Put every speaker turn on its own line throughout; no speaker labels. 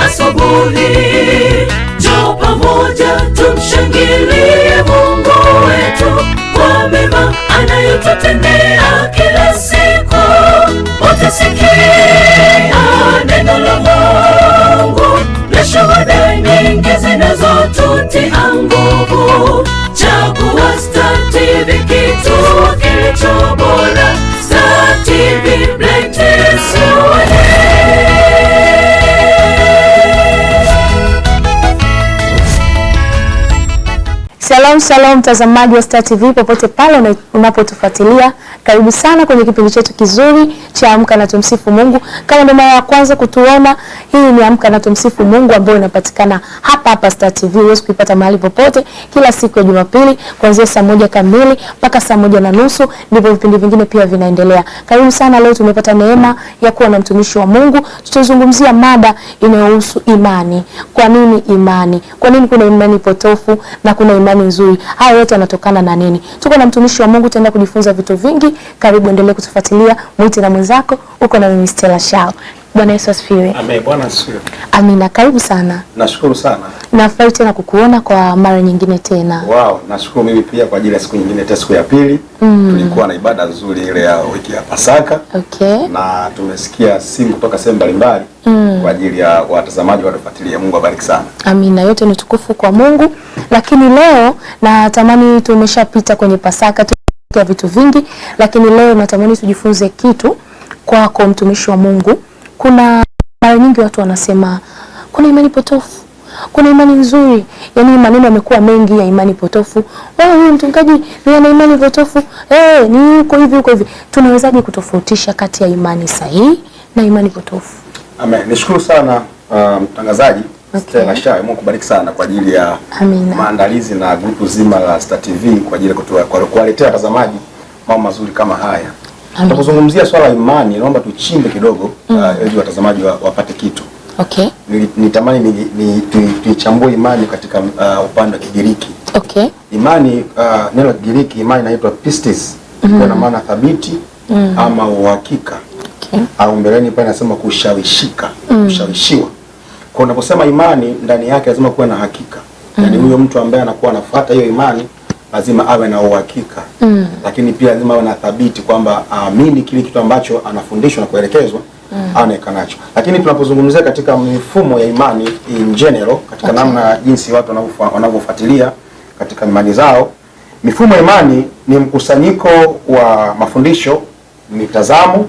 asubuhi. Njoo pamoja tumshangilie Mungu wetu kwa mema anayotutendea kila siku. Utasikia neno la Mungu na shuhuda nyingi zinazotutia nguvu. Chagua Star TV, kituo kilicho bora. Star TV brightens your day.
Shalom shalom mtazamaji wa Star TV popote pale unapotufuatilia, karibu sana kwenye kipindi chetu kizuri cha Amka na Tumsifu Mungu. Kama ndio mara ya kwanza kutuona, hii ni Amka na Tumsifu Mungu ambayo inapatikana hapa Star TV. Huwezi kuipata mahali popote, kila siku ya Jumapili kuanzia saa 1 kamili mpaka saa 1:30, ndipo vipindi vingine pia vinaendelea. Karibu sana. Leo tumepata neema ya kuwa na mtumishi wa Mungu. Tutazungumzia mada inayohusu imani. Kwa nini imani? Kwa nini kuna imani potofu na kuna imani nzuri? Haya yote yanatokana na nini? Tuko na mtumishi wa Mungu, tutaenda kujifunza vitu vingi. Karibu, endelee kutufuatilia. Mwite na mwenzako. Uko na mimi Stella Shao. Bwana Yesu asifiwe.
Amen. Bwana asifiwe.
Amina. Karibu sana.
Nashukuru sana.
Nafurahi tena kukuona kwa mara nyingine tena.
Wow, nashukuru mimi pia kwa ajili ya siku nyingine tena, siku ya pili. Tulikuwa na ibada nzuri ile ya wiki ya Pasaka.
Okay.
Na tumesikia simu kutoka sehemu mbalimbali kwa ajili ya watazamaji wanaofuatilia. Mungu abariki sana.
Amina. Yote ni tukufu kwa Mungu. Lakini leo natamani, tumeshapita kwenye Pasaka, tumefikia vitu vingi, lakini leo natamani tujifunze kitu kwako mtumishi wa Mungu. Kuna mara nyingi watu wanasema kuna imani potofu, kuna imani nzuri. Yaani maneno yamekuwa mengi ya imani potofu. Huyu mtungaji ni ana imani potofu. Ni huko hivi. Tunawezaje kutofautisha kati ya imani sahihi na imani potofu?
Amen. Nishukuru sana mtangazaji Stella Shao. Mungu kubariki sana kwa ajili ya maandalizi na grupu zima la Star TV kwa ajili ya kuwaletea watazamaji mambo mazuri kama haya. Tunapozungumzia swala la imani, naomba tuchimbe kidogo ili watazamaji wapate kitu.
Okay.
Nitamani tuichambue imani katika upande wa Kigiriki.
Okay.
Imani, neno la Kigiriki imani inaitwa pistis, kwa maana thabiti ama uhakika.
Okay.
Au mbeleni pale nasema kushawishika, kushawishiwa. Kwa unaposema imani, ndani yake lazima kuwe na hakika. Yaani huyo mtu ambaye anakuwa anafuata hiyo imani lazima awe na uhakika. Lakini pia lazima awe na thabiti kwamba aamini kile kitu ambacho anafundishwa na kuelekezwa anaekanacho. Lakini tunapozungumzia katika mifumo ya imani in general, katika namna jinsi watu wanavyofuatilia katika imani zao, mifumo ya imani ni mkusanyiko wa mafundisho, mitazamo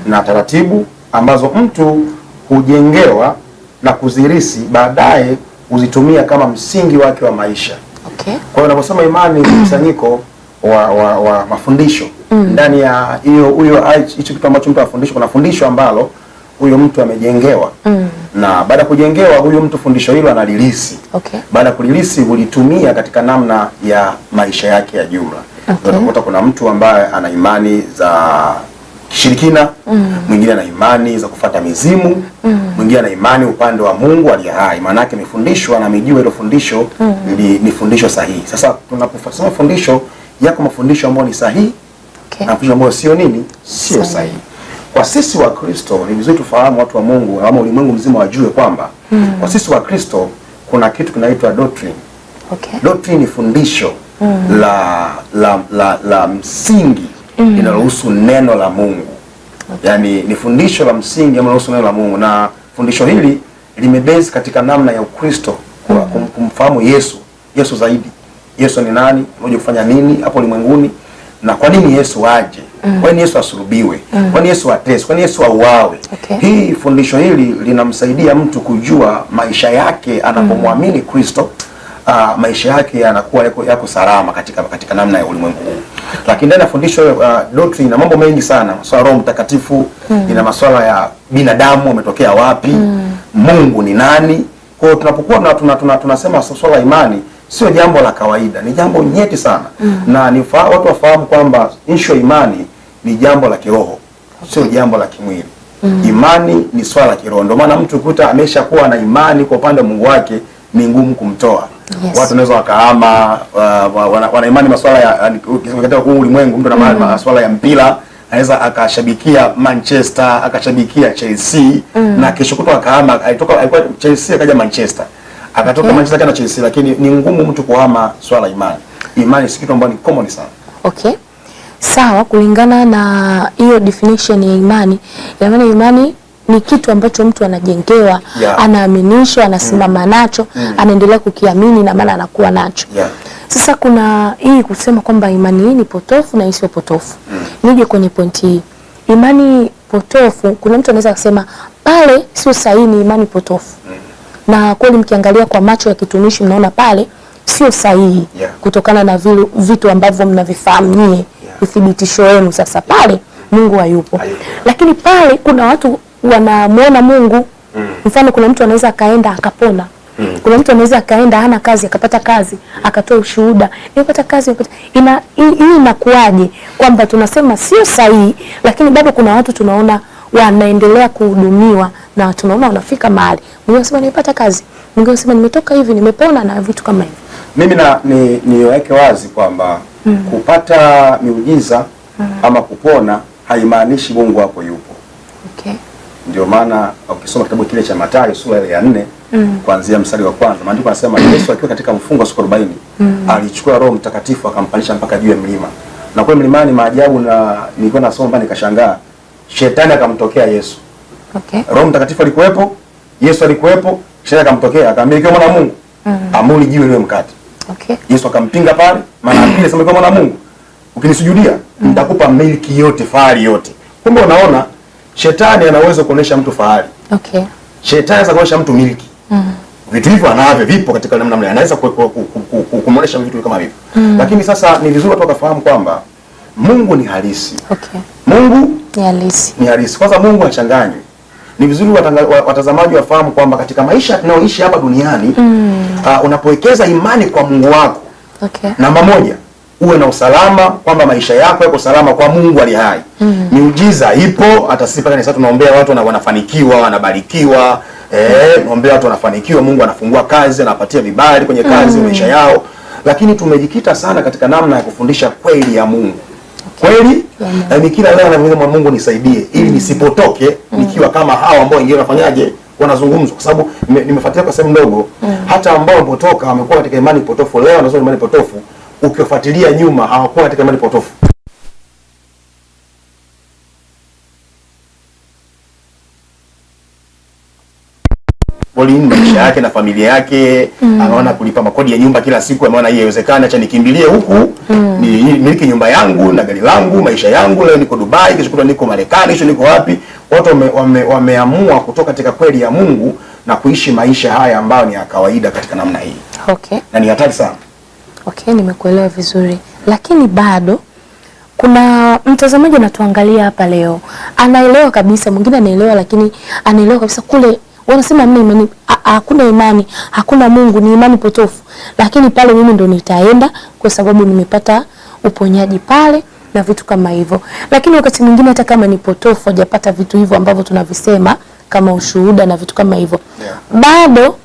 na taratibu ambazo mtu hujengewa na kuzirisi, baadaye huzitumia kama msingi wake wa maisha.
Okay.
Kwa hiyo unaposema imani ni mkusanyiko wa mafundisho, ndani ya hicho kitu ambacho mtu afundishwa, kuna fundisho ambalo huyo mtu amejengewa. Na baada ya kujengewa huyo mtu fundisho hilo analilisi.
Okay.
Baada ya kulilisi hulitumia katika namna ya maisha yake ya jumla.
Okay.
Unakuta kuna mtu ambaye ana imani za kishirikina, mwingine ana imani za kufuata mizimu, mwingine ana imani upande wa Mungu aliye hai. Maana yake amefundishwa na amejua hilo fundisho ni fundisho sahihi. Sasa tunaposema fundisho, yako mafundisho ambayo ni sahihi, na mafundisho ambayo sio sahihi. Kwa sisi wa Kristo ni vizuri tufahamu, watu wa Mungu ama ulimwengu mzima wajue kwamba kwa sisi wa Kristo kuna kitu kinaitwa doctrine.
Okay.
Doctrine ni fundisho la msingi linalohusu neno la Mungu. Okay. Yaani ni fundisho la msingi linalohusu neno la Mungu, na fundisho hili limebase katika namna ya Ukristo, kumfahamu Yesu zaidi. Yesu ni nani? Anakuja kufanya nini hapo ulimwenguni? Na kwa nini Yesu aje? Kwa nini Yesu asulubiwe? Kwa nini Yesu ateswe? Kwa nini Yesu auawe?
Okay.
Hii fundisho hili linamsaidia mtu kujua maisha yake anapomwamini Kristo. Maisha yake yanakuwa yako salama katika namna ya ulimwengu huu. Lakini ndani ya fundisho doctrine ina mambo mengi sana. Masuala ya Roho Mtakatifu, ina masuala ya binadamu ametokea wapi, Mungu ni nani. Kwa hiyo tunapokuwa tunasema swala la imani, sio jambo la kawaida, ni jambo nyeti sana. Na watu wafahamu kwamba issue ya imani ni jambo la kiroho, sio jambo la kimwili. Imani ni swala la kiroho. Ndio maana mtu kuta ameshakuwa na imani kwa upande wa Mungu wake ni ngumu kumtoa. Yes. Watu wanaweza wakahama, wana imani masuala ya katika ulimwengu, mtu ana masuala ya mpira, anaweza akashabikia Manchester, akashabikia Chelsea na kesho kutwa akahama, alikuwa Chelsea akaja Manchester. Akatoka Manchester kana Chelsea, lakini ni ngumu mtu kuhama swala imani. Imani si kitu ambacho ni common sana.
Okay. Sawa, kulingana na hiyo definition ya imani, ina maana imani ni kitu ambacho mtu anajengewa, anaaminishwa, anasimama nacho, anaendelea kukiamini na maana anakuwa nacho. Sasa kuna hii kusema kwamba imani hii ni potofu na hii sio potofu. Nije kwenye pointi hii. Imani potofu, kuna mtu anaweza kusema pale sio sahihi, ni imani potofu. Na kweli mkiangalia kwa macho ya kitumishi mnaona pale sio sahihi kutokana na vitu ambavyo mnavifahamu nyie, uthibitisho wenu. Sasa pale Mungu hayupo. Lakini pale kuna watu wanamuona Mungu. Mfano kuna mtu anaweza akaenda akapona. Kuna mtu anaweza akaenda hana kazi akapata kazi, akatoa ushuhuda, nimepata kazi, hii inakuaje kwamba tunasema sio sahihi, lakini bado kuna watu tunaona wanaendelea kuhudumiwa na tunaona wanafika mahali. Mwingine anasema nimepata kazi, mwingine anasema nimetoka hivi, nimepona na vitu kama hivi.
Mimi niweke wazi kwamba kupata miujiza ama kupona haimaanishi Mungu wako yupo.
Okay.
Ndio maana ukisoma kitabu kile cha Mathayo sura ya 4 kuanzia mstari wa kwanza, maandiko yanasema Yesu akiwa katika mfungo wa siku 40 alichukua Roho Mtakatifu akampandisha mpaka juu ya mlima. Na kwa mlimani maajabu, na nilikuwa nasoma nikashangaa, shetani akamtokea Yesu.
Okay.
Roho Mtakatifu alikuwepo, Yesu alikuwepo, shetani akamtokea akamwambia kama mwana Mungu, amuli jiwe liwe mkate.
Okay.
Yesu akampinga pale, maana apile sema kama mwana Mungu, ukinisujudia nitakupa miliki yote, fahari yote. Kumbe unaona shetani anaweza kuonesha mtu fahari.
Okay.
Shetani anaweza kuonesha mtu miliki. Vitu hivyo anavyo, vipo katika namna anaweza kumuonesha vitu kama hivyo. Lakini sasa ni vizuri watu wakafahamu kwamba Mungu ni halisi.
Okay.
Mungu
ni halisi.
Ni halisi. Kwanza Mungu hachanganywi. Ni vizuri watazamaji wafahamu kwamba katika maisha tunayoishi hapa duniani unapowekeza imani kwa Mungu wako.
Okay.
Namba moja, uwe na usalama kwamba maisha yako yako salama kwa Mungu ali hai. Miujiza ipo, hata sisi paka tunaombea watu na wanafanikiwa, wanabarikiwa, naombea watu wanafanikiwa, Mungu anafungua kazi, anapatia vibali kwenye kazi maisha yao. Lakini tumejikita sana katika namna ya kufundisha kweli ya Mungu. Kweli? Na kila leo anamwomba Mungu nisaidie ili nisipotoke nikiwa kama hao ambao wengine wanafanyaje wanazungumzwa, kwa sababu nimefuatilia kwa sehemu ndogo hata ambao wamepotoka wamekuwa katika imani potofu, leo wanazo imani potofu, ukifuatilia nyuma hawakuwa katika imani potofu. Maisha yake na familia yake, anaona kulipa makodi ya nyumba kila siku, ameona hii haiwezekani, acha nikimbilie huku, ni miliki nyumba yangu na gari langu, maisha yangu, leo niko Dubai, kesho niko Marekani, kesho niko wapi. Watu wameamua kutoka katika kweli ya Mungu na kuishi maisha haya ambayo ni ya kawaida katika namna hii.
Okay.
Na ni hatari sana.
Okay, nimekuelewa vizuri. Lakini bado kuna mtazamaji anatuangalia hapa leo, anaelewa kabisa, mwingine anaelewa, lakini anaelewa kabisa kule wanasema mimi imani, hakuna imani, hakuna Mungu, ni imani potofu. Lakini pale mimi ndo nitaenda kwa sababu nimepata uponyaji pale na vitu kama hivyo. Lakini wakati mwingine hata kama ni potofu, hajapata vitu hivyo ambavyo tunavisema kama ushuhuda na vitu kama hivyo, bado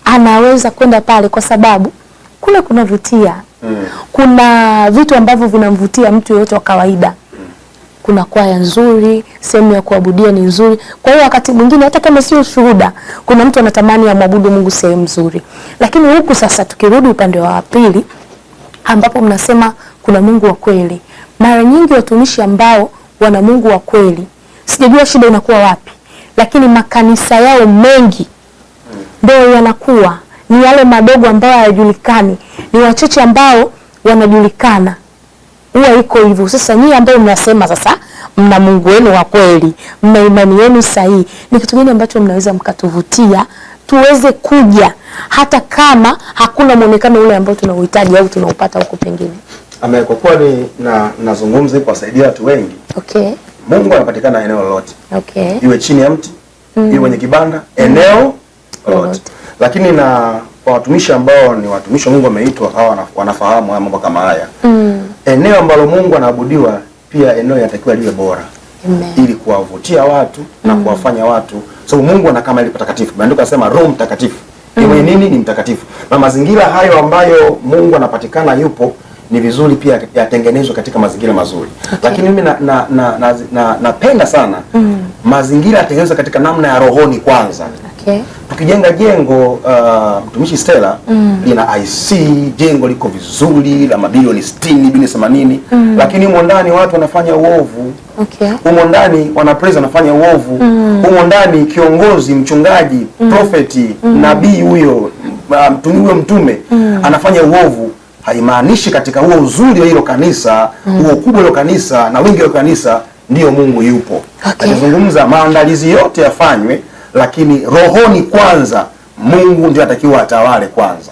anaweza kwenda pale kwa sababu kule kunavutia. Kuna vitu ambavyo vinamvutia mtu yote wa kawaida. Kuna kwaya nzuri, sehemu ya kuabudia ni nzuri. Kwa hiyo wakati mwingine hata kama sio shuhuda, kuna mtu anatamani amwabudu Mungu sehemu nzuri. Lakini huku sasa tukirudi upande wa pili ambapo mnasema kuna Mungu wa kweli. Mara nyingi watumishi ambao wana Mungu wa kweli, sijajua shida inakuwa wapi, lakini makanisa yao mengi ndio yanakuwa ni yale madogo ambayo hayajulikani, ni wachache ambao wanajulikana. Huwa iko hivyo. Sasa nyinyi ambao mnasema sasa mna Mungu wenu wa kweli, mna imani yenu sahihi, ni kitu gani ambacho mnaweza mkatuvutia tuweze kuja hata kama hakuna muonekano ule ambao tunauhitaji au tunaupata huko pengine?
Kwa kuwa nazungumza kuwasaidia watu wengi.
Okay.
Mungu anapatikana eneo lolote.
Okay.
Iwe chini ya mti, iwe kwenye kibanda, eneo lolote. Lakini na kwa watumishi ambao ni watumishi wa Mungu wameitwa, hawa wanafahamu haya mambo kama haya. Eneo ambalo Mungu anaabudiwa pia eneo yatakiwa liwe bora.
Amen.
Ili kuwavutia watu na kuwafanya watu, sababu Mungu ana kama ile patakatifu. Maandiko yanasema Roho Mtakatifu. Yeye nini? Ni mtakatifu. Na mazingira hayo ambayo Mungu anapatikana yupo ni vizuri pia yatengenezwe katika mazingira mazuri. Lakini mimi napenda sana mazingira yatengenezwe katika namna ya rohoni kwanza. Tukijenga jengo mtumishi Stella lina IC, jengo liko vizuri la mabilioni 60 bilioni 80, lakini humo ndani watu wanafanya uovu. Humo ndani wanapreza wanafanya uovu. Humo ndani kiongozi, mchungaji, profeti, nabii huyo mtume anafanya uovu. Haimaanishi katika huo uzuri wa hilo kanisa, huo kubwa hilo kanisa na wingi wa kanisa ndio Mungu yupo. Anazungumza maandalizi yote yafanywe, lakini rohoni kwanza Mungu ndio atakiwa atawale kwanza.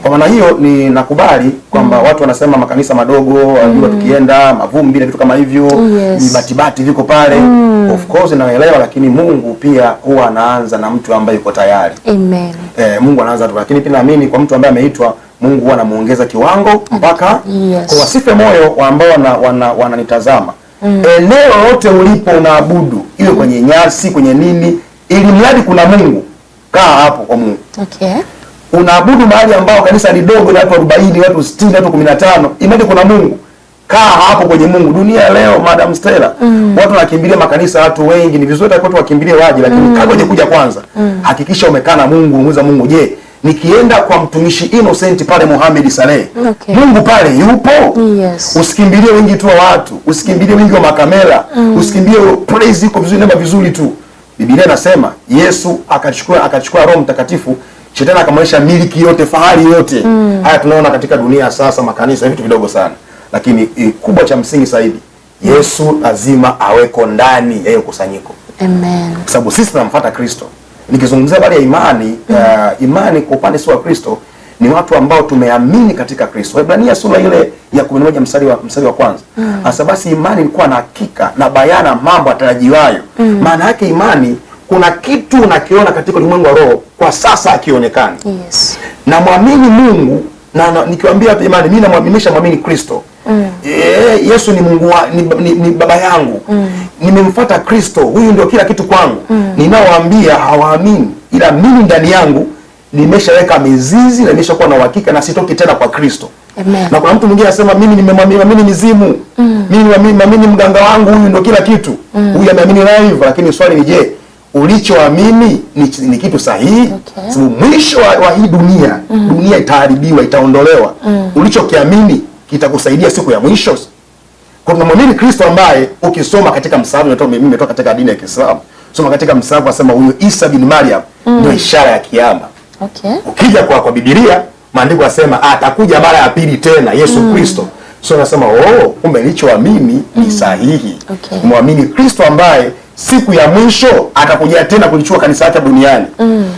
Kwa maana hiyo ni nakubali kwamba watu wanasema makanisa madogo wajua tukienda mavumbi na vitu kama hivyo, batibati viko pale. Of course naelewa, lakini Mungu pia huwa anaanza na mtu ambaye yuko tayari. Amen. Mungu anaanza tu, lakini pia naamini kwa mtu ambaye ameitwa Mungu huwa anamuongeza kiwango mpaka kwa wasife moyo ambao wananitazama. Eneo lote ulipo unaabudu, iwe kwenye nyasi, kwenye nini, ili mradi kuna Mungu, kaa hapo kwa Mungu. Unaabudu mahali ambao kanisa ni dogo na watu 40, watu 60, watu 15, imani kuna Mungu, kaa hapo kwenye Mungu. Dunia leo Madam Stella, watu wanakimbilia makanisa, watu wengi, ni vizuri watu wakimbilie waje, lakini kabla ya kuja kwanza hakikisha umekaa na Mungu, muuliza Mungu, je, nikienda kwa mtumishi Innocent pale Mohamed Saleh, Mungu pale yupo? Usikimbilie wengi tu wa watu, usikimbilie wengi wa makamera, usikimbilie praise iko vizuri namba vizuri tu. Biblia inasema Yesu akachukua Roho Mtakatifu, Shetani akamwonyesha miliki yote, fahari yote. Haya tunaona katika dunia sasa, makanisa vitu vidogo sana, lakini kubwa cha msingi zaidi, Yesu lazima aweko ndani ya hiyo kusanyiko. Amen. Kwa sababu sisi tunamfuata Kristo. Nikizungumzia habari ya imani, imani kwa upande wa Kristo ni watu ambao tumeamini katika Kristo. Waebrania sura ile ya 11 mstari wa kwanza. Asa basi imani ilikuwa na hakika na bayana mambo yatarajiwayo. Maana yake imani kuna kitu unakiona katika ulimwengu wa roho kwa sasa akionekana. Na muamini Mungu, na nikiwaambia hapa imani, mimi namwamini Kristo. Yesu ni Mungu ni baba yangu. Nimemfuata Kristo, huyu ndio kila kitu kwangu. Ninaowaambia hawaamini, ila mimi ndani yangu nimeshaweka mizizi na nimeshakuwa na uhakika na sitoki tena kwa Kristo. Na kuna mtu mwingine anasema mimi nimemwamini mizimu. Mimi nimeamini mganga wangu, huyu ndio kila kitu. Huyu ameamini live, lakini swali ni je, ulichoamini ni kitu sahihi? Sababu mwisho wa hii dunia itaharibiwa, itaondolewa. Ulichokiamini kitakusaidia siku ya mwisho. Kwa tunamwamini Kristo ambaye ukisoma katika msalaba, mimi nimetoka katika dini ya Kiislamu, soma katika msalaba asema huyo Isa bin Maryam ndio ishara ya kiyama. Ukija kwa Biblia maandiko yasema atakuja mara ya pili tena Yesu Kristo. So nasema kumbe nilichoamini ni sahihi. Muamini Kristo ambaye siku ya mwisho atakuja tena kulichukua kanisa lake duniani.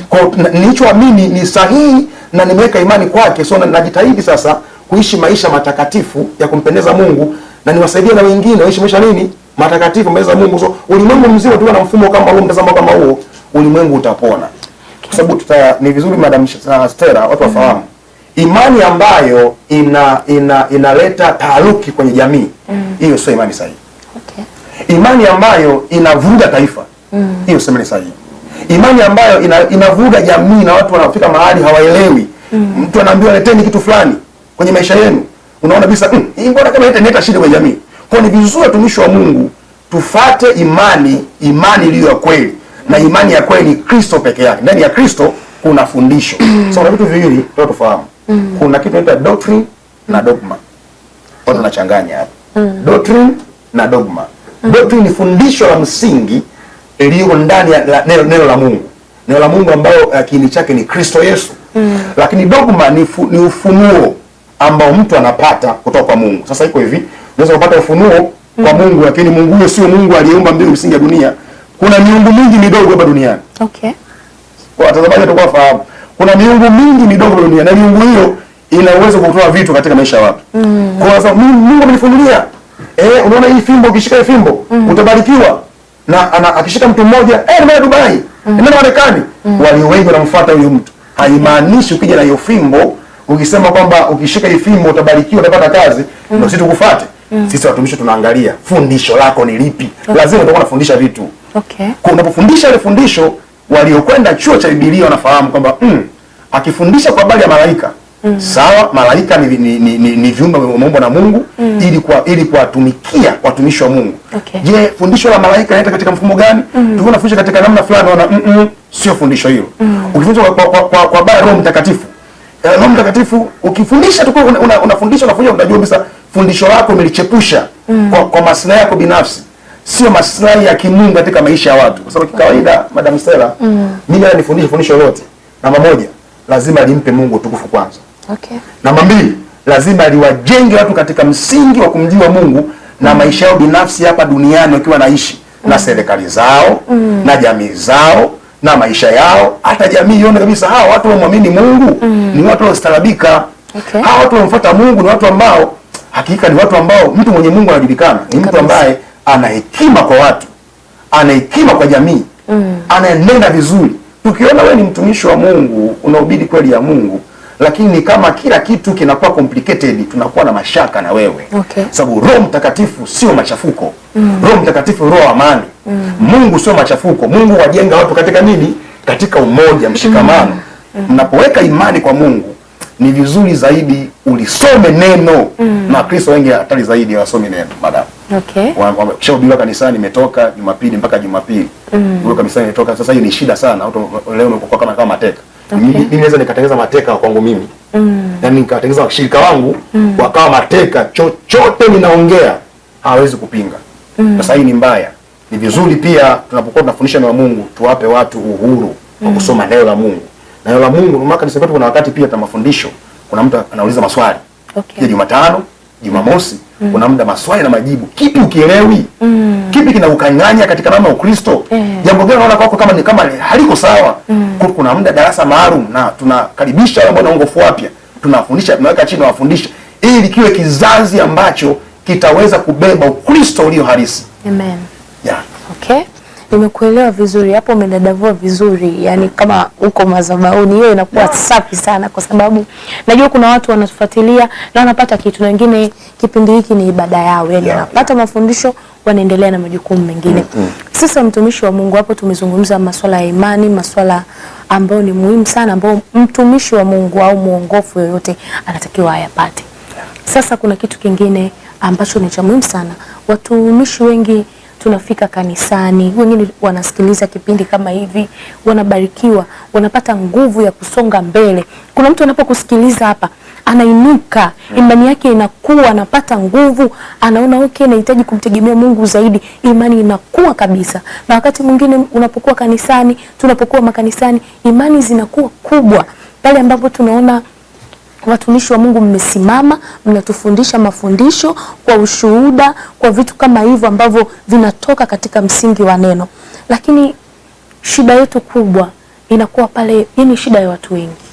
Kwa nilichoamini ni sahihi na nimeweka imani kwake. So najitahidi sasa kuishi maisha matakatifu ya kumpendeza Mungu na niwasaidie na wengine waishi maisha matakatifu mbele za Mungu. So ulimwengu mzima tu na mfumo kama huo, mtazamo kama huo, ulimwengu utapona. Kwa sababu ni vizuri Madam Stella watu wafahamu imani ambayo inaleta taharuki kwenye jamii, hiyo sio imani sahihi. Imani ambayo inavuruga taifa, hiyo sio imani sahihi. Imani ambayo inavuruga jamii na watu wanafika mahali hawaelewi. Mtu anaambiwa leteni kitu fulani kwenye maisha yenu, unaona bisa hii mbona kama inaleta shida kwenye jamii. Kwa ni vizuri watumishi wa Mungu tufate imani iliyo ya kweli, na imani ya kweli ni Kristo peke yake. Ndani ya Kristo kuna fundisho. So kuna vitu viwili tunataka tufahamu. Kuna kitu kinaitwa doctrine na dogma. Watu wanachanganya hapa. Doctrine na dogma. Doctrine ni fundisho la msingi iliyo ndani ya neno la Mungu. Neno la Mungu ambao kiini chake ni Kristo Yesu. Lakini dogma ni ufunuo ambao mtu anapata kutoka kwa Mungu. Sasa iko hivi, unaweza kupata ufunuo kwa Mungu, lakini Mungu huyo sio Mungu aliyeumba mbingu msingi ya dunia. Kuna miungu mingi midogo hapa duniani. Kwa watazamaji watakuwa fahamu. Kuna miungu mingi midogo duniani, na miungu hiyo ina uwezo kutoa vitu katika maisha ya watu. Kwa sababu Mungu amenifunulia, unaona hii fimbo, ukishika hii fimbo utabarikiwa. Na akishika mtu mmoja, nenda Dubai, nenda Marekani. Walio wengi wanamfuata huyo mtu. Haimaanishi ukija na hiyo fimbo ukisema kwamba ukishika hii fimbo utabarikiwa, utapata kazi, ndio sisi tukufuate. Sisi watumishi tunaangalia fundisho lako ni lipi. Lazima utakuwa unafundisha vitu. Kwa unapofundisha ile fundisho, waliokwenda chuo cha Biblia wanafahamu kwamba akifundisha kwa habari ya malaika Sawa, malaika ni viumbe wameumbwa na Mungu ili kuwatumikia watumishi wa Mungu.
Okay.
Je, fundisho la malaika linaenda katika mfumo gani? Tunafundisha katika namna fulani, naona sio fundisho hilo. Ukifundisha kwa baba Roho Mtakatifu, Roho Mtakatifu ukifundisha tu unafundisha unajua kabisa fundisho lako umelichepusha kwa maslahi yako binafsi, sio maslahi ya kimungu katika maisha ya watu. Kwa sababu kawaida, Madam Stella, mimi nifundishe fundisho lolote, namba moja, lazima limpe Mungu utukufu kwanza.
Okay.
Namba mbili, lazima liwajenge watu katika msingi wa kumjua Mungu na maisha yao binafsi hapa duniani wakiwa naishi na serikali zao na jamii zao na maisha yao, hata jamii ione kabisa hawa watu wanaamini Mungu ni watu wanaostarabika.
Okay.
Hawa watu wanafuata Mungu ni watu ambao hakika ni watu ambao mtu mwenye Mungu anajulikana, ni mtu ambaye ana hekima kwa watu, ana hekima kwa jamii, anaenenda vizuri. Tukiona wewe ni mtumishi wa Mungu, unahubiri kweli ya Mungu, lakini kama kila kitu kinakuwa complicated, tunakuwa na mashaka na wewe.
Okay.
Sababu Roho Mtakatifu sio machafuko. Roho Mtakatifu roho amani. Mungu sio machafuko. Mungu wajenga watu katika nini? Katika umoja, mshikamano. Mnapoweka imani kwa Mungu, ni vizuri zaidi ulisome neno. Na Kristo wengi hatari zaidi wasome neno, madam.
Okay.
Wameshahubiriwa kanisani, imetoka Jumapili mpaka Jumapili. Huyo kanisani imetoka. Sasa hii ni shida sana. Watu leo wamekuwa kama mateka. Okay. Mimi naweza nikatengeneza mateka kwangu mimi. Yaani nikatengeneza washirika wangu wakawa mateka, chochote ninaongea hawezi kupinga. Sasa hii ni mbaya. Ni vizuri pia tunapokuwa tunafundisha neno la Mungu tuwape watu uhuru wa kusoma neno la Mungu. Na neno la Mungu mwaka nisema kuna wakati pia tuna mafundisho. Kuna mtu anauliza maswali.
Okay.
Jumatano, Jumamosi, kuna muda maswali na majibu. Kipi ukielewi? Kipi kinaukanganya katika namna ya Ukristo? Jambo gani unaona kwako kama haliko sawa? Kuna muda darasa maalum na tunakaribisha wale ambao waongofu wapya. Tunawafundisha, tunaweka chini wafundisha ili kiwe kizazi ambacho kitaweza kubeba Ukristo ulio halisi.
Amen.
Yeah.
Okay. Nimekuelewa vizuri hapo, umedadavua vizuri. Yani kama uko madhabahuni hiyo inakuwa safi sana, kwa sababu najua kuna watu wanatufuatilia na wanapata kitu, na wengine kipindi hiki ni ibada yao, yani wanapata mafundisho, wanaendelea na majukumu mengine. Sasa mtumishi wa Mungu, hapo tumezungumza masuala ya imani, masuala ambayo ni muhimu sana, ambayo mtumishi wa Mungu au muongofu yoyote anatakiwa ayapate. Sasa kuna kitu kingine ambacho ni cha muhimu sana. Watumishi wengi tunafika kanisani, wengine wanasikiliza kipindi kama hivi, wanabarikiwa, wanapata nguvu ya kusonga mbele. Kuna mtu anapokusikiliza hapa anainuka, imani yake inakuwa, anapata nguvu, anaona okay, nahitaji kumtegemea Mungu zaidi, imani inakuwa kabisa. Na wakati mwingine unapokuwa kanisani, tunapokuwa makanisani, imani zinakuwa kubwa pale ambapo tunaona watumishi wa Mungu mmesimama, mnatufundisha mafundisho kwa ushuhuda, kwa vitu kama hivyo ambavyo vinatoka katika msingi wa neno. Lakini shida yetu kubwa inakuwa pale, yani shida ya watu wengi,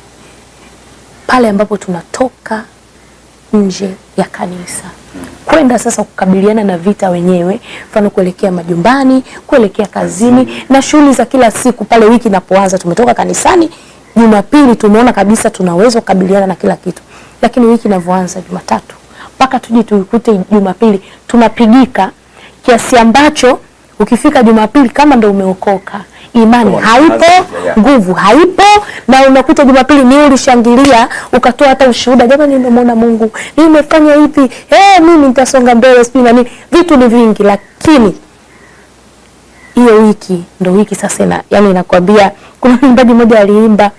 pale ambapo tunatoka nje ya kanisa kwenda sasa kukabiliana na vita wenyewe, mfano kuelekea majumbani, kuelekea kazini na shughuli za kila siku. Pale wiki inapoanza, tumetoka kanisani Jumapili, tumeona kabisa tunaweza kukabiliana na kila kitu, lakini wiki inavyoanza Jumatatu mpaka tuje tuikute Jumapili tunapigika, kiasi ambacho ukifika Jumapili kama ndo umeokoka, imani haipo, nguvu haipo, na unakuta Jumapili ni ulishangilia, ukatoa hata ushuhuda, jamani nimemwona Mungu, nimefanya hivi, mimi nitasonga mbele, sio na nini, vitu ni vingi. Lakini hiyo wiki ndo wiki sasa yani inakwambia, kuna mwimbaji mmoja aliimba,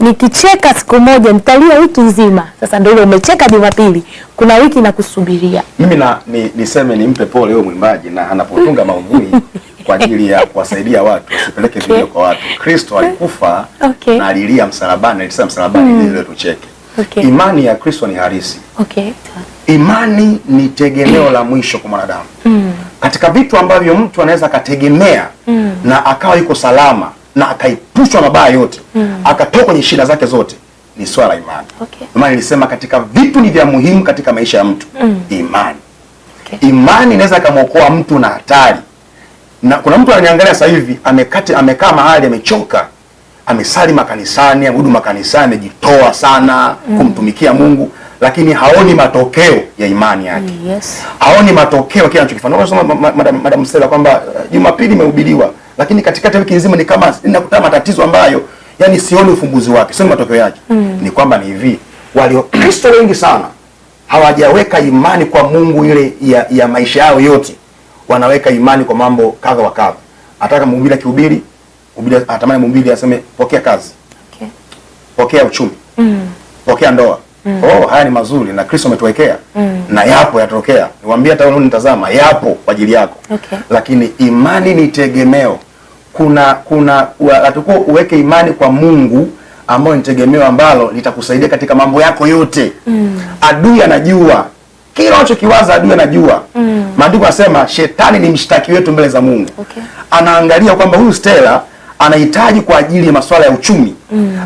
nikicheka siku moja nitalia wiki nzima. Sasa ndio ile umecheka Jumapili, kuna wiki inakusubiria. Mimi
niseme nimpe pole huyo mwimbaji, na anapotunga maudhui kwa ajili ya kuwasaidia watu, usipeleke video kwa watu. Kristo alikufa na alilia msalabani, alisema msalabani ili tucheke. Imani ya Kristo ni halisi. Imani ni tegemeo la mwisho kwa mwanadamu. Katika vitu ambavyo mtu anaweza akategemea na akawa yuko salama na akaipushwa mabaya yote, akatoka kwenye shida zake zote, ni swala la imani. Imani ilisema katika vitu ni vya muhimu katika maisha ya mtu, imani. Imani inaweza kumuokoa mtu na hatari. Na kuna mtu ananiangalia sasa hivi amekaa mahali amechoka, amesali makanisani, amehudumu makanisani, amejitoa sana kumtumikia Mungu, lakini haoni matokeo ya imani yake. Haoni matokeo kile anachokifanya. Unasoma Madam Stella kwamba Jumapili imehubiriwa, lakini katikati wiki nzima ni kama ninakutana matatizo ambayo yani sioni ufumbuzi wake, sioni matokeo yake. Ni kwamba ni hivi, Kristo wengi sana hawajaweka imani kwa Mungu ile ya maisha yao yote. Wanaweka imani kwa mambo kadha wa kadha. Ataka mhubiri akihubiri, atamani mhubiri aseme pokea kazi. Okay. Pokea uchumi. Pokea ndoa. Oh, haya ni mazuri na Kristo ametuwekea. Na yapo yatokea. Niwaambie hata wewe unitazama, yapo kwa ajili yako. Okay. Lakini imani ni tegemeo. Atakuwa uweke imani kwa Mungu ambayo ni tegemeo ambalo litakusaidia katika mambo yako yote. Adui anajua kila unachokiwaza, adui anajua. Maandiko yanasema shetani ni mshtaki wetu mbele za Mungu. Okay. Anaangalia kwamba huyu Stella anahitaji kwa ajili ya masuala ya uchumi.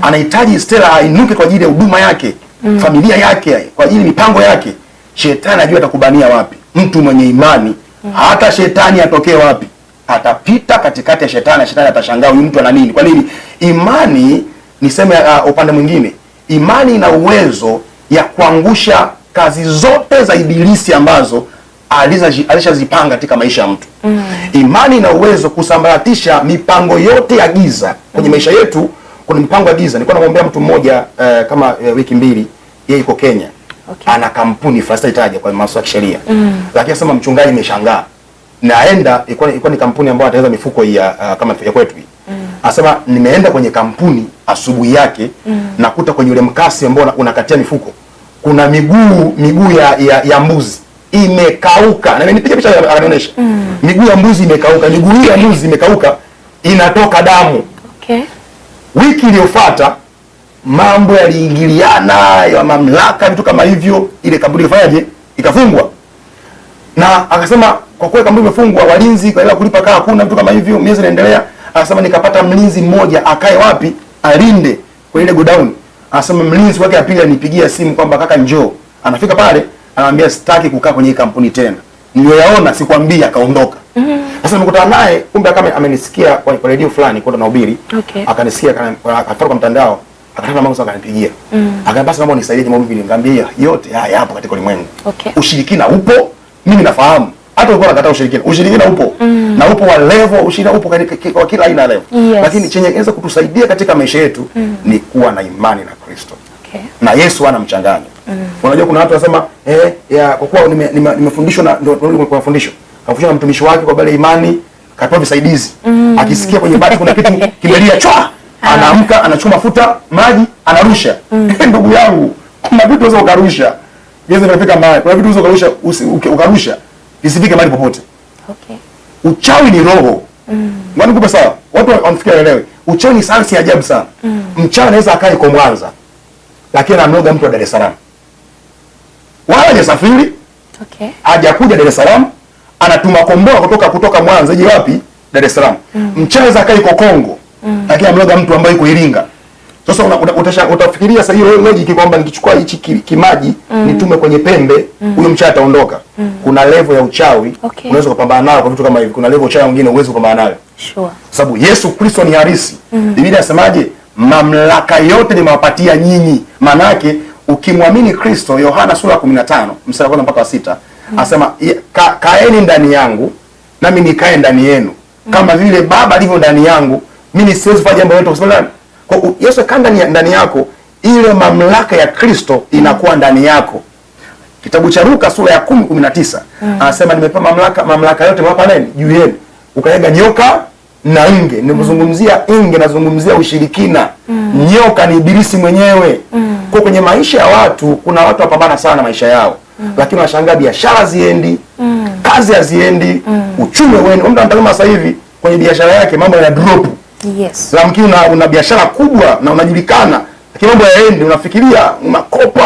Anahitaji Stella ainuke kwa ajili ya huduma yake, familia yake, kwa ajili ya mipango yake. Shetani anajua atakubania wapi. Mtu mwenye imani, hata shetani atokee wapi, atapita katikati ya shetani, shetani atashangaa huyu mtu ana nini? Kwa nini? Imani, niseme upande mwingine, imani ina uwezo ya kuangusha kazi zote za ibilisi ambazo alishazipanga katika maisha ya mtu. Imani ina uwezo kusambaratisha mipango yote ya giza kwenye maisha yetu. Kuna mipango ya giza. Nilikuwa namwambia mtu mmoja kama wiki mbili, yeye yuko Kenya. Okay. Ana kampuni itaja kwa masuala ya kisheria. Lakini sema mchungaji ameshangaa. Naenda ilikuwa ni kampuni ambayo ataweza mifuko ya kama ya kwetu hii. Asema nimeenda kwenye kampuni asubuhi yake, nakuta kwenye ule mkasi ambao unakatia mifuko kuna miguu ya mbuzi imekauka. Na nipiga picha akanionyesha. Miguu ya mbuzi imekauka, miguu ya mbuzi imekauka, inatoka damu. Okay. Wiki iliyofuata mambo yaliingiliana ya mamlaka, vitu kama hivyo, ile kampuni ikafanyaje? Ikafungwa. Na akasema kwa kweli kampuni imefungwa, walinzi kwa ile kulipa kaa hakuna, vitu kama hivyo, miezi inaendelea. Akasema nikapata mlinzi mmoja akae wapi? Alinde kwa ile godown. Anasema mlinzi wake apili anipigia simu kwamba kaka njoo. Anafika pale, anamwambia sitaki kukaa kwenye kampuni tena. Niliyoyaona sikwambia, akaondoka. Sasa nimekutana naye, kumbe kama amenisikia kwa radio fulani kwa nahubiri. Okay. Akanisikia akafuata kwa mtandao, akataka mambo sana akanipigia. Akaniambia basi mambo nisaidie mambo hivi, nikamwambia yote haya hapo katika ulimwengu. Okay. Ushirikina upo, mimi nafahamu. Hata ulikuwa unakataa ushirikina. Ushirikina upo. Na upo wa level, ushirikina upo kwa kila aina ya level. Yes. Lakini chenye kinaweza kutusaidia katika maisha yetu ni kuwa na imani na Kristo. Okay. Na Yesu ana mchanganyo. Unajua kuna watu wanasema kwa kuwa nimefundishwa na ndio kwa mafundisho. Kafundishwa na mtumishi wake kwa bale imani, kapewa visaidizi. Akisikia kwenye bati kuna kitu kimelia chwa, anaamka, anachukua mafuta, maji, anarusha. Ndugu yangu, kuna vitu unaweza ukarusha. Yesu anafika mahali. Kuna vitu unaweza ukarusha isifike mahali popote. Okay. Uchawi ni roho. Mbona kupa sawa? Watu wanafikia elewe. Uchawi ni sayansi ya ajabu sana. Mchawi anaweza akae kwa Mwanza, lakini anamloga mtu wa Dar es Salaam. Wala hajasafiri. Okay. Hajakuja Dar es Salaam, anatuma kombora kutoka Mwanza je wapi? Dar es Salaam. Mchawi anaweza akae kwa Kongo, lakini anamloga mtu ambaye yuko Iringa. Sasa utafikiria sasa hiyo logic kwamba nikichukua hichi kimaji nitume kwenye pembe, huyo mchawi ataondoka. Kuna level ya uchawi, unaweza kupambana nayo kwa vitu kama hivi. Kuna level uchawi mwingine uweze kupambana nayo. Sure. Sababu Yesu Kristo ni halisi. Biblia inasemaje? Mamlaka yote nimewapatia nyinyi. Maana yake ukimwamini Kristo, Yohana sura ya 15 mstari wa 1 mpaka 6, anasema kaeni ndani yangu nami nikae ndani yenu. Kama vile Baba alivyo ndani yangu, mimi siwezi kufanya jambo lolote kwa sababu kwa Yesu kanda ndani yako, ile mamlaka ya Kristo inakuwa ndani yako. Kitabu cha Luka sura ya 10:19 anasema nimepewa mamlaka yote hapa nani juu yenu. Ukaega nyoka na nge. Ninapozungumzia nge nazungumzia ushirikina. Nyoka ni ibilisi mwenyewe. Kwa kwenye maisha ya watu kuna watu wapambana sana maisha yao. Lakini wanashangaa biashara ziendi, kazi haziendi, uchumi wewe. Mtu anataka sasa hivi kwenye biashara yake mambo yana drop. Yes. Lakini una biashara kubwa na unajulikana, lakini mambo yaende, unafikiria unakopa,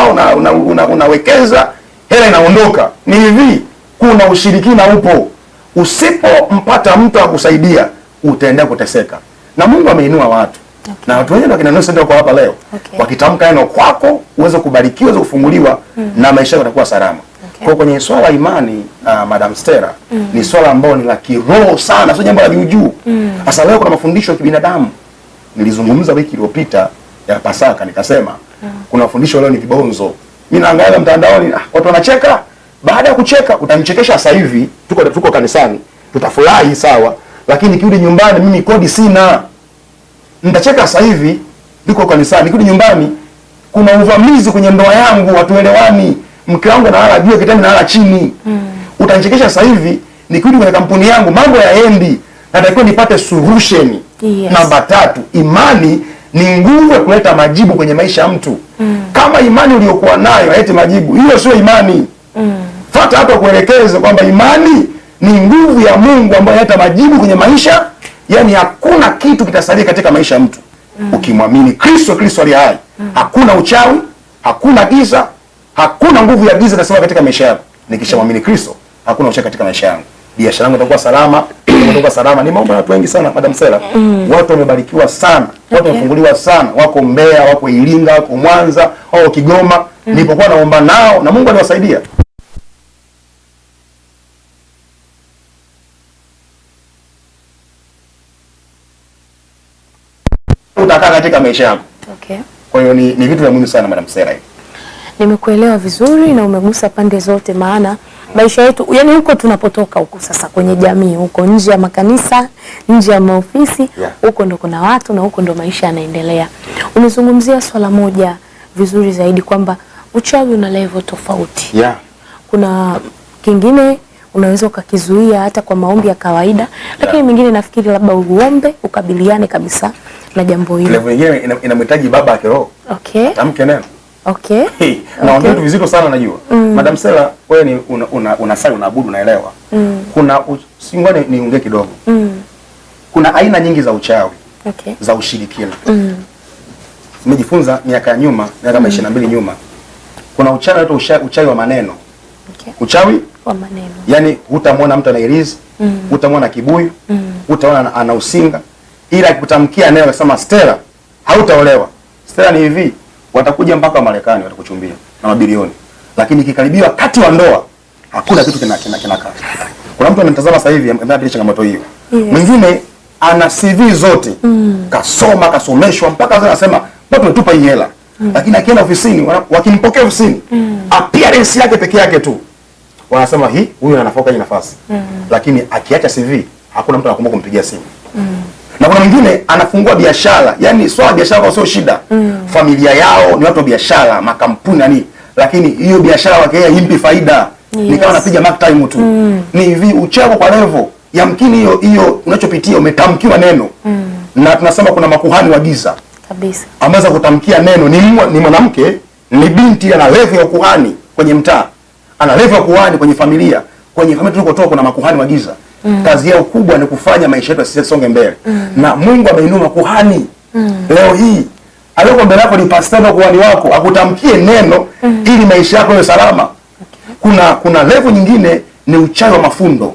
unawekeza, hela inaondoka. Ni hivi, kuna ushirikina upo. Usipompata mtu akusaidia, utaendelea kuteseka. Na Mungu ameinua watu. Okay. Na watu wengi wakina Nose ndio kwa hapa leo. Okay. Wakitamka neno kwako, uweze kubarikiwa, uweze kufunguliwa na maisha yako yatakuwa salama. Okay. Kwa kwenye swala imani, Madam Stella, ni swala ambalo ni la kiroho sana, sio jambo la juu. Sasa leo kuna mafundisho ya kibinadamu. Nilizungumza wiki iliyopita ya Pasaka nikasema kuna mafundisho leo ni vibonzo. Mimi naangalia mtandaoni, watu wanacheka. Baada ya kucheka utanichekesha sasa hivi, tuko kanisani, tutafurahi sawa, lakini kirudi nyumbani mimi kodi sina. Nitacheka sasa hivi, niko kanisani, kirudi nyumbani kuna uvamizi kwenye ndoa yangu, hatuelewani, mke wangu analala juu, kitani analala chini. Utanichekesha sasa hivi nikirudi kwenye kampuni yangu mambo yaendi, natakiwa nipate solution.
Yes.
Namba 3, imani ni nguvu ya kuleta majibu kwenye maisha ya mtu. Kama imani uliyokuwa nayo haileti majibu, hiyo sio imani. Fuata hapo kuelekeza kwamba imani ni nguvu ya Mungu ambayo inaleta majibu kwenye maisha. Yaani hakuna kitu kitasalia katika maisha ya mtu. Ukimwamini Kristo, Kristo aliye hai, hakuna uchawi, hakuna giza, hakuna nguvu ya giza itasimama katika maisha yako. Nikishamwamini Kristo, hakuna uchawi katika maisha yangu. Biashara yangu itakuwa salama, itakuwa salama. Ni mambo ya watu wengi sana, Madam Sela. Watu wamebarikiwa sana, watu wamefunguliwa sana, wako Mbeya, wako Iringa, wako Mwanza, wako Kigoma. Nilipokuwa naomba nao na Mungu aliwasaidia. Utakaa katika maisha yako.
Okay.
Kwa hiyo ni vitu vya muhimu sana, Madam Sela.
Nimekuelewa vizuri na umegusa pande zote, maana maisha yetu, yani huko tunapotoka huko sasa kwenye jamii, huko nje ya makanisa, nje ya maofisi, huko ndo kuna watu na huko ndo maisha yanaendelea. Umezungumzia swala moja vizuri zaidi kwamba uchawi una level tofauti. Kuna kingine unaweza ukakizuia hata kwa maombi ya kawaida, lakini mingine nafikiri labda uombe ukabiliane kabisa na jambo hilo.
Level nyingine inamhitaji baba ya kiroho.
Okay.
Tamke neno.
Okay.
Naongea vitu vizito sana najua. Madam Sela, wewe ni unasali, unaabudu, unaelewa. Kuna singwane niongee kidogo. Kuna aina nyingi za uchawi.
Okay.
Za ushirikina. Nimejifunza miaka ya nyuma, miaka 22 nyuma. Kuna uchawi unaitwa uchawi wa maneno.
Okay.
Uchawi
wa maneno.
Yaani hutamwona mtu anairizi, hutamwona kibuyu, hutaona ana usinga, ila akikutamkia neno akasema Stella, hautaolewa. Stella ni hivi, watakuja mpaka Marekani watakuchumbia na mabilioni. Lakini ikikaribia wakati wa ndoa, hakuna kitu kinakaa. Kuna mtu anatazama sasa hivi ambaye changamoto hiyo. Mwingine ana CV zote. Kasoma, kasomeshwa mpaka sasa anasema, "Mbona tumetupa hii hela?" Lakini akienda ofisini, wakimpokea ofisini, appearance yake peke yake tu wanasema huyu anafoka hii nafasi. Lakini akiacha CV, hakuna mtu anakumbuka kumpigia simu. Na kuna mwingine anafungua biashara, yani swala biashara sio shida. Familia yao ni watu wa biashara, makampuni nani, lakini hiyo biashara wake yeye impi faida. Ni kama anapiga mark time tu. Ni hivi uchawi kwa level. Yamkini hiyo unachopitia umetamkiwa neno. Na tunasema kuna makuhani wa giza.
Kabisa.
Ameweza kutamkia neno, ni mwanamke, ni binti, ana level ya kuhani kwenye mtaa. Ana level ya kuhani kwenye familia. Kwenye familia tulikotoka kuna makuhani wa giza. Kazi yao kubwa ni kufanya maisha yetu yasonge mbele. Na Mungu ameinua makuhani. Leo hii aliyoko mbele yako ni pastor na kuhani wako, akutamkie neno ili maisha yako yawe salama. Kuna level nyingine ni uchawi wa mafundo.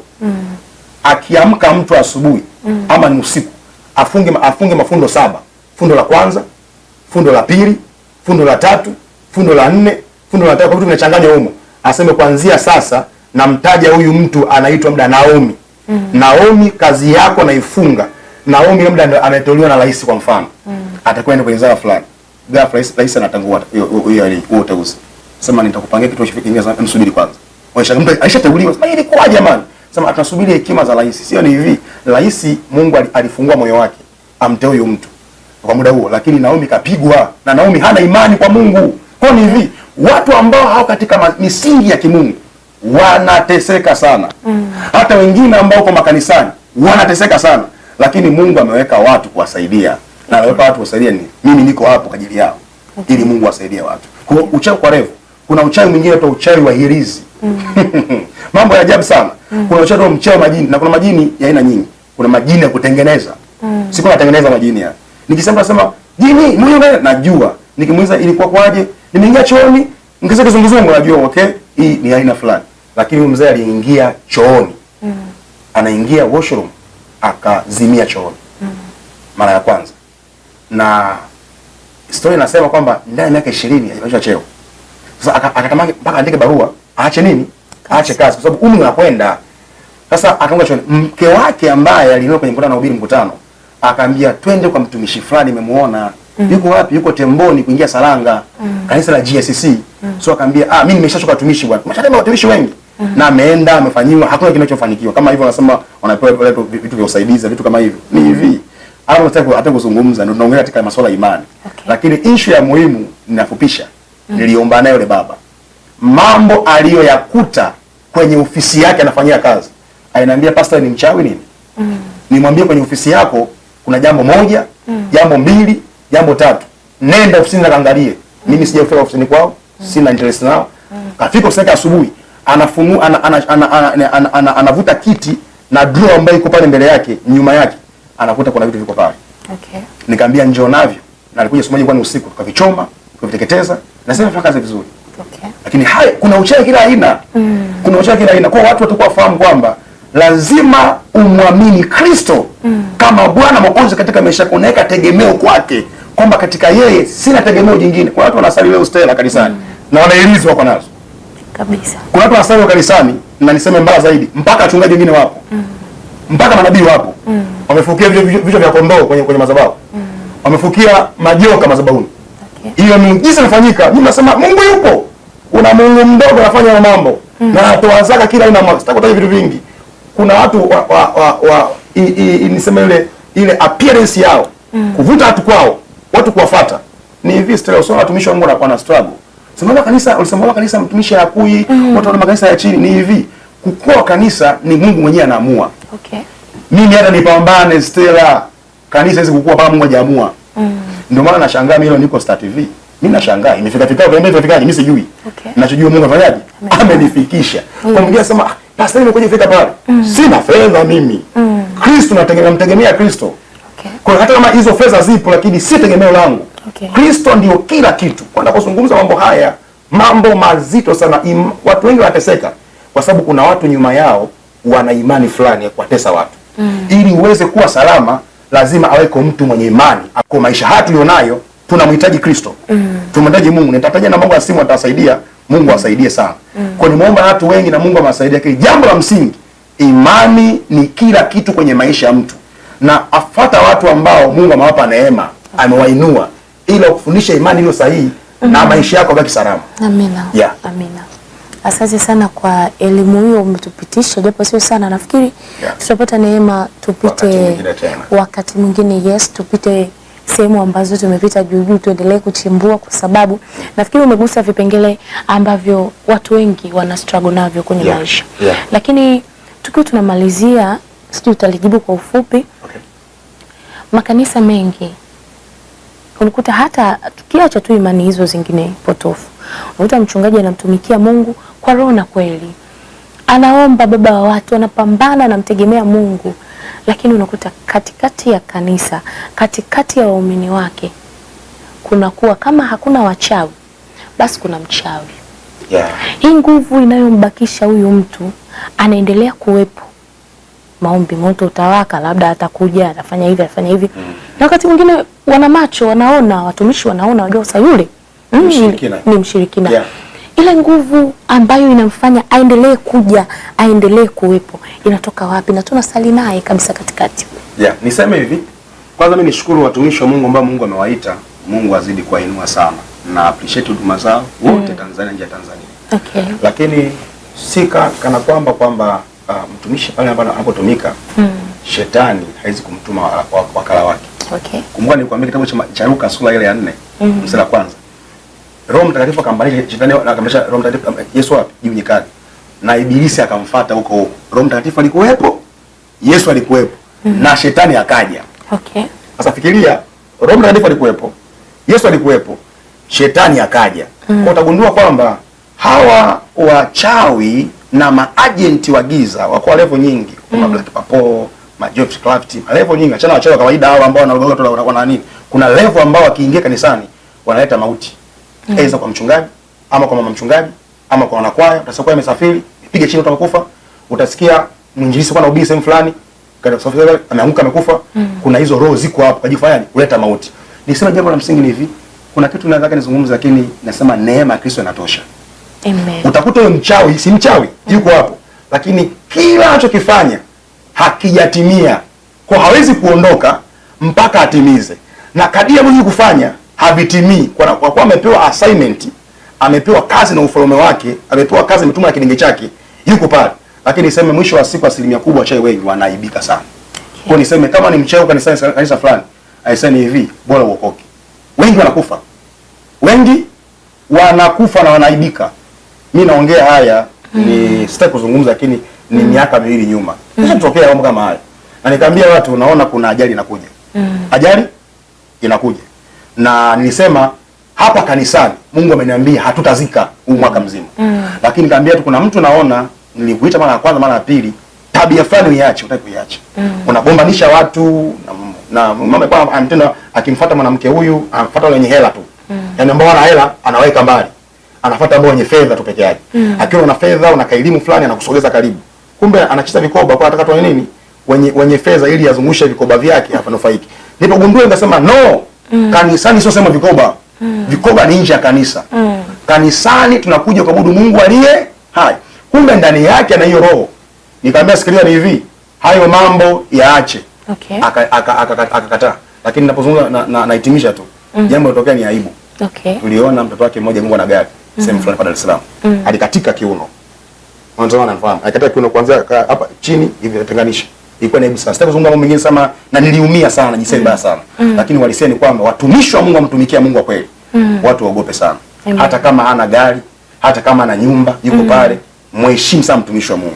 Akiamka mtu asubuhi ama ni usiku, afunge mafundo 7. Fundo la kwanza, fundo la pili, fundo la 3, fundo la 4, fundo la 5, kwa vitu vinachanganywa humo. Aseme kuanzia sasa namtaja huyu mtu anaitwa mda Naomi. Naomi, kazi yako naifunga. Naomi labda ameteuliwa na rais kwa mfano. Atakwenda kwenye zao fulani. Ghafla rais anatangua hiyo uteuzi. Sema nitakupangia kitu kingine, msubiri kwanza. Aishateuliwa. Sema ili kwa jamani. Sema tunasubiri hekima za rais. Sio ni hivi. Rais Mungu alifungua moyo wake amteue huyo mtu kwa muda huo, lakini Naomi kapigwa na Naomi hana imani kwa Mungu. Kwa ni hivi, watu ambao hao katika misingi ya kimungu wanateseka sana. Hata wengine ambao kwa makanisani wanateseka sana, lakini Mungu ameweka watu kuwasaidia. Na ameweka watu kuwasaidia ni mimi niko hapo kwa ajili yao. Ili Mungu asaidie watu. Kwa uchawi kwa refu. Kuna uchawi mwingine tu, uchawi wa hirizi. Mambo ya ajabu sana. Kuna uchawi wa mchawi majini, na kuna majini ya aina nyingi. Kuna majini ya kutengeneza. Siku natengeneza majini haya. Nikisema jini mwenyewe najua. Nikimuuliza ilikuwa kwaje? Nimeingia chooni, nikisema kizunguzungu najua okay, hii ni aina fulani. Lakini huyu mzee aliingia chooni. Anaingia washroom akazimia chooni. Mara ya kwanza. Na story inasema kwamba ndani ya miaka 20 alipata cheo. Sasa akatamani mpaka andike barua, aache nini? Aache kazi kwa sababu umri unakwenda. Sasa akaanza chooni. Mke wake ambaye alinoa kwenye mkutano, hubiri mkutano, akaambia twende kwa mtumishi fulani, nimemuona. Yuko wapi? Yuko Temboni kuingia Saranga. Kanisa la GSCC. So akaambia mimi nimeshachoka watumishi bwana. Tumeshatema watumishi wengi. Na ameenda amefanyiwa, hakuna kinachofanikiwa. Kama hivyo wanasema wanapewa vitu vya usaidizi, vitu kama hivyo. Ni hivi. au hata kuzungumza, ndio tunaongea katika masuala ya imani.
Okay.
Lakini issue ya muhimu ninafupisha. Niliomba naye yule baba. Mambo aliyoyakuta kwenye ofisi yake anafanyia kazi. Aliniambia, pastor, ni mchawi nini? Nimwambie kwenye ofisi yako kuna jambo moja, jambo mbili, jambo tatu. Nenda ofisini na kaangalie. Mimi sijafika ofisini kwao, sina interest nao. Kafika ofisini asubuhi, anafunua anavuta kiti na drawer ambayo iko pale mbele yake, nyuma yake anakuta kuna vitu viko pale.
Okay.
Nikamwambia njoo navyo. Na alikuja somaji kwani usiku tukavichoma, tukaviteketeza na sasa nafanya kazi vizuri.
Okay.
Lakini hai kuna uchawi kila aina. Kuna uchawi kila aina. Kwa watu watakuwa fahamu kwamba lazima umwamini Kristo kama Bwana Mwokozi katika maisha yako, unaweka tegemeo kwake, kwamba katika yeye sina tegemeo jingine. Kwa watu wanasali leo Stella kanisani na wanaelizwa wako nazo.
Kabisa.
Kuna watu wanasali kanisani na niseme mbaya zaidi, mpaka wachungaji wengine wapo. Mpaka manabii wapo. Wamefukia vichwa vya kondoo kwenye madhabahu. Wamefukia majoka madhabahuni.
Okay.
Hiyo miujiza inafanyika. Mimi nasema Mungu yupo. Kuna Mungu mdogo anafanya mambo. Na anatoa zaka kila aina mwaka. Sitaki kutaja vitu vingi. Kuna watu niseme ile appearance yao. Kuvuta watu kwao, watu kuwafuata. Ni hivi Stella, usoma watumishi wa Mungu wanakuwa na struggle. Sema kanisa, ulisema kanisa mtumishi hakui, watu wana makanisa ya chini. Ni hivi, kukua kanisa ni Mungu mwenyewe anaamua.
Okay.
Mimi hata nipambane Stella, kanisa hizi kukua kama Mungu hajaamua. Ndio maana nashangaa mimi leo niko Star TV. Mimi nashangaa imefika fikaje mimi sijui.
Okay.
Ninachojua Mungu afanyaje? Amenifikisha. Kwa mwingine anasema pastor nimekuja fika pale. Sina fedha mimi. Kristo namtegemea Kristo.
Okay.
Kwa hata kama hizo fedha zipo lakini si tegemeo langu.
Okay.
Kristo ndio kila kitu. Kwa ninapozungumza mambo haya, mambo mazito sana, watu wengi wanateseka kwa sababu kuna watu nyuma yao wana imani fulani ya kuwatesa watu. Ili uweze kuwa salama lazima aweko mtu mwenye imani. Kwa maisha haya tulionayo tunamhitaji Kristo. Tunamhitaji Mungu. Nitataja na Mungu asimu atasaidia, Mungu asaidie sana. Kwa nimeomba watu wengi na Mungu amewasaidia. Kile jambo la msingi, imani ni kila kitu kwenye maisha ya mtu. Na afuata watu ambao Mungu amewapa neema, amewainua ili kufundisha imani iliyo sahihi na maisha yako baki salama.
Amina.
Yeah.
Amina. Asante sana kwa elimu hiyo umetupitisha, japo sio sana. Nafikiri tutapata neema tupite wakati mwingine, yes, tupite sehemu ambazo tumepita juu tuendelee kuchimbua, kwa sababu nafikiri umegusa vipengele ambavyo watu wengi wana struggle navyo kwenye maisha. Lakini tukiwa tunamalizia, sijui utalijibu kwa ufupi.
Okay.
Makanisa mengi unakuta, hata tukiacha tu imani hizo zingine potofu, unakuta mchungaji anamtumikia Mungu kwa roho na kweli, anaomba baba wa watu, anapambana, anamtegemea Mungu, lakini unakuta katikati ya kanisa, katikati ya waumini wake kunakuwa kama hakuna wachawi, basi kuna mchawi. Hii nguvu inayombakisha huyu mtu anaendelea kuwepo. Maombi, moto utawaka, labda atakuja, atafanya hivi, atafanya hivi. Na wakati mwingine wana macho, wanaona, watumishi wanaona, wajua sasa yule ni mshirikina. Ile nguvu ambayo inamfanya aendelee kuja, aendelee kuwepo, inatoka wapi? Na tunasali naye kabisa katikati.
Niseme hivi. Kwanza mimi nishukuru watumishi wa Mungu ambao Mungu amewaita. Mungu azidi kuwainua sana. Na appreciate huduma zao wote Tanzania, nje ya Tanzania.
Okay.
Lakini sika kana kwamba mtumishi pale ambapo anapotumika shetani haizi kumtuma wakala wake.
Okay.
Kumbuka nilikwambia kitabu cha Luka sura ile ya 4 mstari wa kwanza. Roho Mtakatifu akambadilisha shetani, akamlisha Roho Mtakatifu Yesu wapi? Juu nyikani. Na ibilisi akamfuata huko. Roho Mtakatifu alikuwepo, Yesu alikuwepo, na shetani akaja.
Okay.
Sasa fikiria, Roho Mtakatifu alikuwepo, Yesu alikuwepo, shetani akaja. Kwa utagundua kwamba hawa wachawi na maagenti wa giza wako level nyingi. Kuna Black Papo, George Craft, level nyingi. Achana wachawi wa kawaida hao ambao wanaona nini. Kuna level ambao wakiingia kanisani wanaleta mauti. Aidha kwa mchungaji, ama kwa mama mchungaji, ama kwa wanakwaya. Utasikia amesafiri, piga chini utakufa. Utasikia mwinjilisi kwa nabii sehemu fulani, kaenda kusafiri ameanguka amekufa. Kuna hizo roho ziko hapo kujifanya kuleta mauti. Nisema jambo la msingi ni hivi. Kuna kitu nataka nizungumze, lakini nasema neema ya Kristo inatosha.
Amen.
Utakuta yule mchawi, si mchawi, yuko hapo, lakini kila anachokifanya hakijatimia. Kwa hawezi kuondoka mpaka atimize. Na kadiri Mungu kufanya havitimii kwa kuwa amepewa assignment, amepewa kazi na ufalme wake, amepewa kazi mtume na kidenge chake, yuko pale. Lakini niseme mwisho wa siku asilimia kubwa wachawi wengi wanaaibika sana. Kwa niseme kama ni mcheo kanisa fulani, aiseni hivi, bora uokoke. Wengi wanakufa. Wengi wanakufa na wanaibika. Mimi naongea haya ni sitaki kuzungumza, lakini ni miaka miwili nyuma. Tokea mambo kama haya. Na nikamwambia watu, unaona kuna ajali inakuja. Ajali inakuja. Na nilisema hapa kanisani Mungu ameniambia hatutazika huu mwaka mzima. Lakini nikamwambia tu kuna mtu naona, nilikuita mara ya kwanza mara ya pili, tabia fulani uiache, utaki kuiacha. Unagombanisha watu na mama kwa anatenda akimfuata mwanamke huyu, anafuata wale wenye hela tu. Yaani ambao ana hela anaweka mbali. Anafuata ambao wenye fedha tu peke yake. Akiwa na fedha una kaelimu fulani anakusogeza karibu. Kumbe anacheza vikoba kwa anataka tu nini? Wenye fedha ili azungushe vikoba vyake hafanufaiki. Nilipogundua nikasema no. Kanisani sio sema vikoba. Vikoba ni nje ya kanisa. Kanisani tunakuja kuabudu Mungu aliye hai. Kumbe ndani yake ana hiyo roho. Nikamwambia sikiliza, ni hivi, hayo mambo yaache.
Okay.
Akakataa. Lakini ninapozungumza nahitimisha tu. Jambo lilotokea ni aibu.
Okay.
Tuliona mtoto wake mmoja Mungu na gari sehemu fulani pa Dar es Salaam. Alikatika kiuno. Wanasema anafahamu. Alikatika kiuno kuanzia hapa chini hivi tenganisha. Ilikuwa ni aibu sana. Sitaki kuzungumza mambo mengine sana, na niliumia sana, najisikia vibaya sana. Lakini walisema kwamba watumishi wa Mungu wamtumikia Mungu wa kweli. Watu waogope sana. Hata kama hana gari, hata kama ana nyumba, yuko pale, mheshimu sana mtumishi wa Mungu.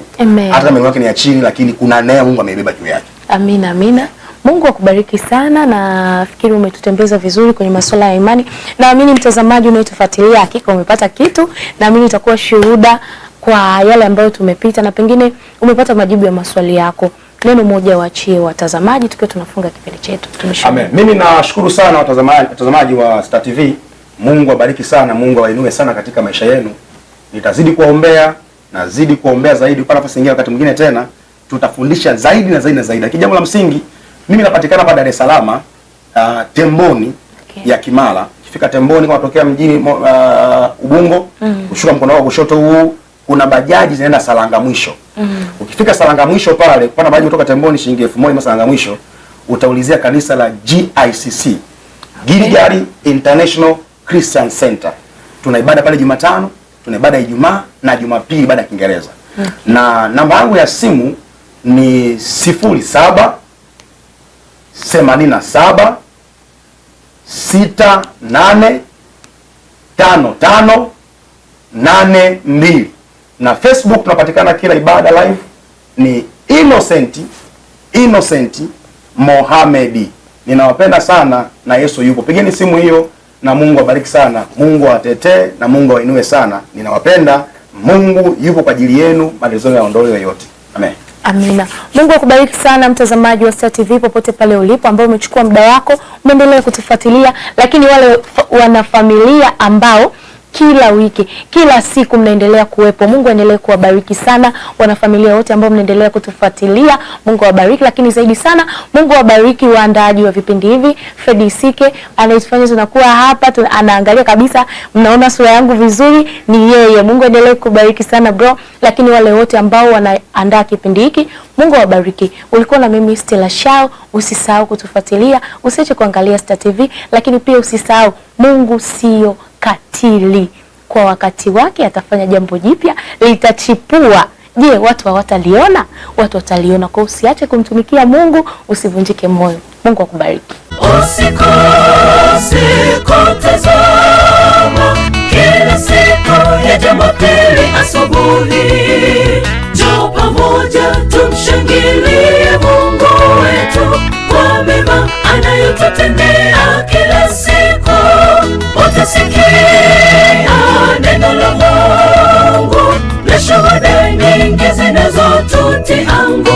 Hata kama wake ni ya chini, lakini kuna naye Mungu amebeba juu yake.
Amina, amina. Mungu akubariki sana, na nafikiri umetutembeza vizuri kwenye masuala ya imani. Naamini mtazamaji unayetufuatilia hakika umepata kitu, naamini itakuwa shuhuda kwa yale ambayo tumepita, na pengine umepata majibu ya maswali yako. Neno moja waachie watazamaji tukiwa tunafunga kipindi chetu.
Amen. Mimi nashukuru sana watazamaji wa Star TV. Mungu awabariki sana, Mungu awainue sana katika maisha yenu. Nitazidi kuombea, nazidi kuombea zaidi kwa nafasi nyingine, wakati mwingine tena tutafundisha zaidi na zaidi na zaidi. Lakini jambo la msingi, mimi napatikana hapa Dar es Salaam, Temboni ya Kimara. Ukifika Temboni kama unatokea mjini Ubungo, ushuka mkono wako kushoto huu kuna bajaji zinaenda Salanga Mwisho. Ukifika Salanga Mwisho pale, kupanda bajaji kutoka Temboni shilingi 1000 Salanga Mwisho, utaulizia kanisa la GICC. Gilgari International Christian Center. Tuna ibada pale Jumatano, tuna ibada Ijumaa na Jumapili ibada ya Kiingereza. Na namba yangu ya simu ni 07 87 68 55 82. Na Facebook tunapatikana kila ibada live ni Innocent Mohamedi. Ninawapenda sana na Yesu yupo. Pigeni simu hiyo na Mungu awabariki sana. Mungu awatetee na Mungu awainue sana. Ninawapenda. Mungu yupo kwa ajili yenu, matatizo yaondolewe yote. Amen.
Amina. Mungu akubariki sana mtazamaji wa Star TV popote pale ulipo, ambao umechukua muda wako, umeendelea kutufuatilia, lakini wale wanafamilia ambao kila wiki, kila siku mnaendelea kuwepo, Mungu aendelee kuwabariki sana. Wanafamilia wote ambao mnaendelea kutufuatilia, Mungu awabariki. Lakini zaidi sana Mungu awabariki waandaaji wa vipindi hivi. Fred Sike anayefanya tunakuwa hapa, anaangalia kabisa, mnaona sura yangu vizuri, ni yeye. Mungu aendelee kubariki sana bro. Lakini wale wote ambao wanaandaa kipindi hiki, Mungu awabariki. Ulikuwa na mimi Stella Shao. Usisahau kutufuatilia, usiache kuangalia Star TV, lakini pia usisahau Mungu sio katili. Kwa wakati wake atafanya jambo jipya, litachipua. Je, watu hawataliona? Watu wataliona. Kwa usiache kumtumikia Mungu, usivunjike moyo. Mungu akubariki.
Usikose kutazama kila siku ya Jumapili asubuhi. Njoo pamoja tumshangilie Mungu wetu kwa mema anayotutendea kila siku. Utasikia neno la Mungu na shuhuda nyingi zinazotutia nguvu.